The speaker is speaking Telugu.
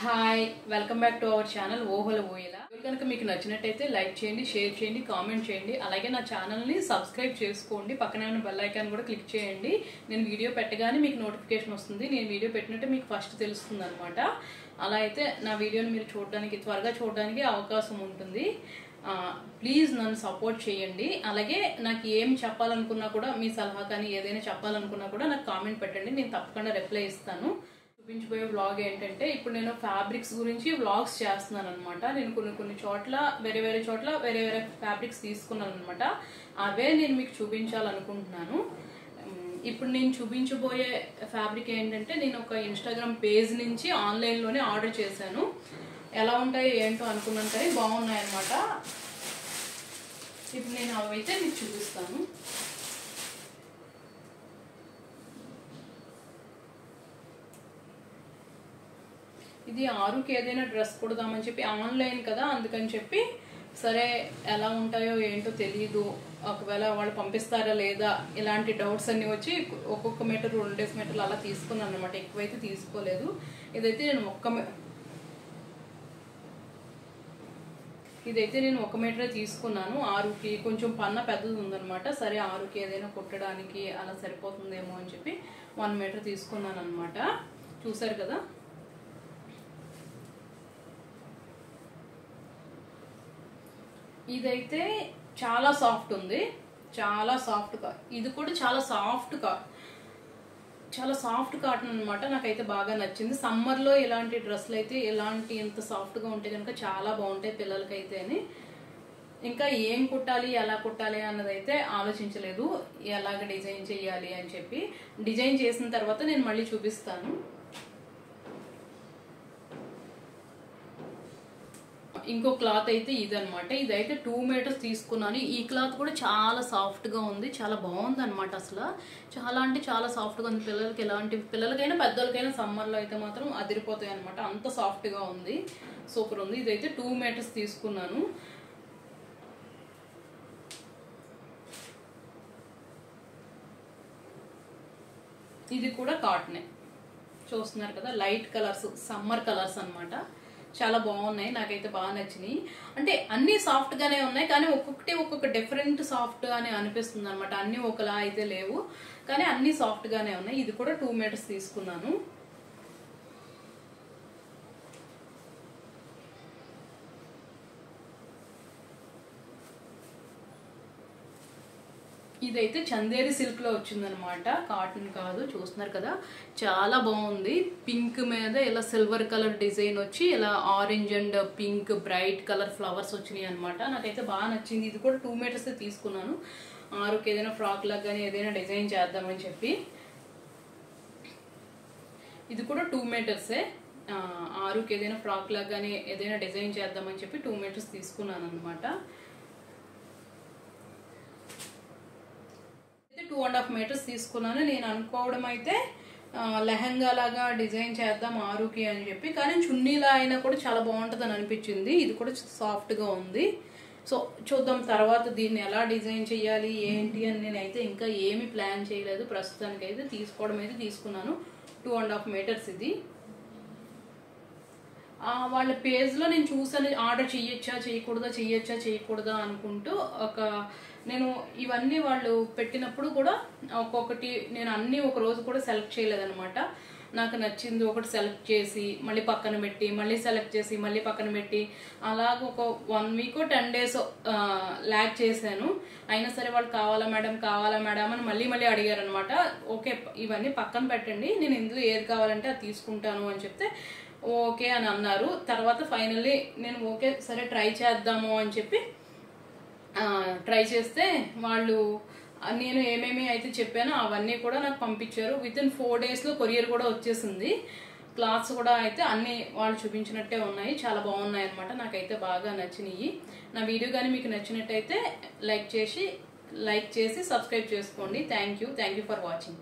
Hi welcome back to our channel ఓహోల ఓయిల. కనుక మీకు నచ్చినట్టయితే లైక్ చేయండి, షేర్ చేయండి, కామెంట్ చేయండి. అలాగే నా ఛానల్ని సబ్స్క్రైబ్ చేసుకోండి. పక్కనే ఉన్న బెల్ ఐకాన్ కూడా క్లిక్ చేయండి. నేను వీడియో పెట్టగానే మీకు నోటిఫికేషన్ వస్తుంది. నేను వీడియో పెట్టినట్టే మీకు ఫస్ట్ తెలుస్తుంది అనమాట. అలా అయితే నా వీడియోని మీరు త్వరగా చూడడానికి అవకాశం ఉంటుంది. ప్లీజ్ నన్ను సపోర్ట్ చేయండి. అలాగే నాకు ఏం చెప్పాలనుకున్నా కూడా, మీ సలహా కానీ ఏదైనా చెప్పాలనుకున్నా కూడా నాకు కామెంట్ పెట్టండి. నేను తప్పకుండా రిప్లై ఇస్తాను. చూపించబోయే వ్లాగ్ ఏంటంటే, ఇప్పుడు నేను ఫ్యాబ్రిక్స్ గురించి వ్లాగ్స్ చేస్తున్నాను అనమాట. నేను కొన్ని చోట్ల వేరే చోట్ల వేరే ఫ్యాబ్రిక్స్ తీసుకున్నాను అనమాట. అవే నేను మీకు చూపించాలనుకుంటున్నాను. ఇప్పుడు నేను చూపించబోయే ఫ్యాబ్రిక్ ఏంటంటే, నేను ఒక ఇన్స్టాగ్రామ్ పేజ్ నుంచి ఆన్లైన్లోనే ఆర్డర్ చేశాను. ఎలా ఉంటాయో ఏంటో అనుకున్నాను, కానీ బాగున్నాయి అనమాట. ఇప్పుడు నేను అవైతే మీకు చూపిస్తాను. ఇది ఆరుకి ఏదైనా డ్రెస్ కుడదామని చెప్పి, ఆన్లైన్ కదా అందుకని చెప్పి, సరే ఎలా ఉంటాయో ఏంటో తెలియదు, ఒకవేళ వాళ్ళు పంపిస్తారా లేదా ఇలాంటి డౌట్స్ అన్ని వచ్చి ఒక్కొక్క మీటర్ 2 మీటర్లు అలా తీసుకున్నాను అనమాట. ఎక్కువైతే తీసుకోలేదు. ఇదైతే నేను ఒక మీటరే తీసుకున్నాను. ఆరుకి కొంచెం పన్న పెద్దది ఉందనమాట. సరే ఆరుకి ఏదైనా కుట్టడానికి అలా సరిపోతుందేమో అని చెప్పి 1 మీటర్ తీసుకున్నాను అనమాట. చూసారు కదా. ఇదైతే చాలా సాఫ్ట్ ఉంది, చాలా సాఫ్ట్గా. ఇది కూడా చాలా సాఫ్ట్ కాటన్ అనమాట. నాకైతే బాగా నచ్చింది. సమ్మర్లో ఇలాంటి డ్రెస్సులు అయితే ఎంత సాఫ్ట్గా ఉంటే కనుక చాలా బాగుంటాయి పిల్లలకైతే అని. ఇంకా ఏం కుట్టాలి, ఎలా కుట్టాలి అన్నదైతే ఆలోచించలేదు. ఎలాగ డిజైన్ చేయాలి అని చెప్పి. డిజైన్ చేసిన తర్వాత నేను మళ్ళీ చూపిస్తాను. ఇంకో క్లాత్ అయితే ఇదనమాట. ఇదైతే 2 మీటర్స్ తీసుకున్నాను. ఈ క్లాత్ కూడా చాలా సాఫ్ట్గా ఉంది, చాలా బాగుంది అనమాట. అసలు చాలా అంటే చాలా సాఫ్ట్గా ఉంది. పిల్లలకైనా పెద్దోళ్ళకైనా సమ్మర్లో అయితే మాత్రం అదిరిపోతాయి అనమాట. అంత సాఫ్ట్గా ఉంది, సూపర్ ఉంది. ఇదైతే 2 మీటర్స్ తీసుకున్నాను. ఇది కూడా కాటనే, చూస్తున్నారు కదా. లైట్ కలర్స్, సమ్మర్ కలర్స్ అనమాట. చాలా బాగున్నాయి, నాకైతే బాగా నచ్చినాయి. అంటే అన్ని సాఫ్ట్ గానే ఉన్నాయి, కానీ ఒక్కొక్క డిఫరెంట్ సాఫ్ట్ అని అనిపిస్తుంది అనమాట. అన్ని ఒకలా అయితే లేవు, కానీ అన్ని సాఫ్ట్ గానే ఉన్నాయి. ఇది కూడా 2 మీటర్స్ తీసుకున్నాను. ఇదైతే చందేరి సిల్క్ లో వచ్చిందనమాట, కాటన్ కాదు. చూస్తున్నారు కదా, చాలా బాగుంది. పింక్ మీద ఇలా సిల్వర్ కలర్ డిజైన్ వచ్చి, ఇలా orange and pink bright colour flowers వచ్చినాయి అనమాట. నాకైతే బాగా నచ్చింది. ఇది కూడా 2 మీటర్స్ తీసుకున్నాను. ఆరుకి ఏదైనా ఫ్రాక్ లాగా కానీ ఏదైనా డిజైన్ చేద్దామని చెప్పి. ఇది కూడా 2 మీటర్సే. ఆరుకి ఏదైనా ఫ్రాక్ లాగా కానీ ఏదైనా డిజైన్ చేద్దామని చెప్పి 2 మీటర్స్ తీసుకున్నాను అనమాట. 2.5 మీటర్స్ తీసుకున్నాను. నేను అనుకోవడం అయితే లెహంగా లాగా డిజైన్ చేద్దాం ఆరుకి అని చెప్పి, కానీ చున్నీలా అయినా కూడా చాలా బాగుంటుంది అని అనిపించింది. ఇది కూడా సాఫ్ట్గా ఉంది. సో చూద్దాం తర్వాత దీన్ని ఎలా డిజైన్ చేయాలి ఏంటి అని నేనైతే ఇంకా ఏమి ప్లాన్ చేయలేదు. ప్రస్తుతానికి అయితే తీసుకోవడం అయితే తీసుకున్నాను. 2.5 మీటర్స్ ఇది. వాళ్ళ పేజ్లో నేను చూసాను, ఆర్డర్ చేయకూడదా అనుకుంటూ. నేను ఇవన్నీ వాళ్ళు పెట్టినప్పుడు కూడా ఒక్కొక్కటి నేను అన్నీ ఒక రోజు కూడా సెలెక్ట్ చేయలేదన్నమాట. నాకు నచ్చింది ఒకటి సెలెక్ట్ చేసి మళ్ళీ పక్కన పెట్టి, మళ్ళీ సెలెక్ట్ చేసి మళ్ళీ పక్కన పెట్టి, అలాగ ఒక 1 వీక్ 10 డేస్ ల్యాక్ చేశాను. అయినా సరే వాళ్ళు కావాలా మేడం అని మళ్ళీ అడిగారు అనమాట. ఓకే ఇవన్నీ పక్కన పెట్టండి, నేను ఇందులో ఏది కావాలంటే అది తీసుకుంటాను అని చెప్తే ఓకే అని అన్నారు. తర్వాత ఫైనల్లీ నేను ఓకే సరే ట్రై చేద్దాము అని చెప్పి ట్రై చేస్తే, వాళ్ళు నేను ఏమేమి అయితే చెప్పానో అవన్నీ కూడా నాకు పంపించారు. వితిన్ 4 డేస్లో కొరియర్ కూడా వచ్చేసింది. క్లాత్స్ కూడా అయితే అన్ని వాళ్ళు చూపించినట్టే ఉన్నాయి, చాలా బాగున్నాయి అనమాట. నాకైతే బాగా నచ్చినాయి. నా వీడియో కానీ మీకు నచ్చినట్టయితే లైక్ చేసి సబ్స్క్రైబ్ చేసుకోండి. Thank you for watching.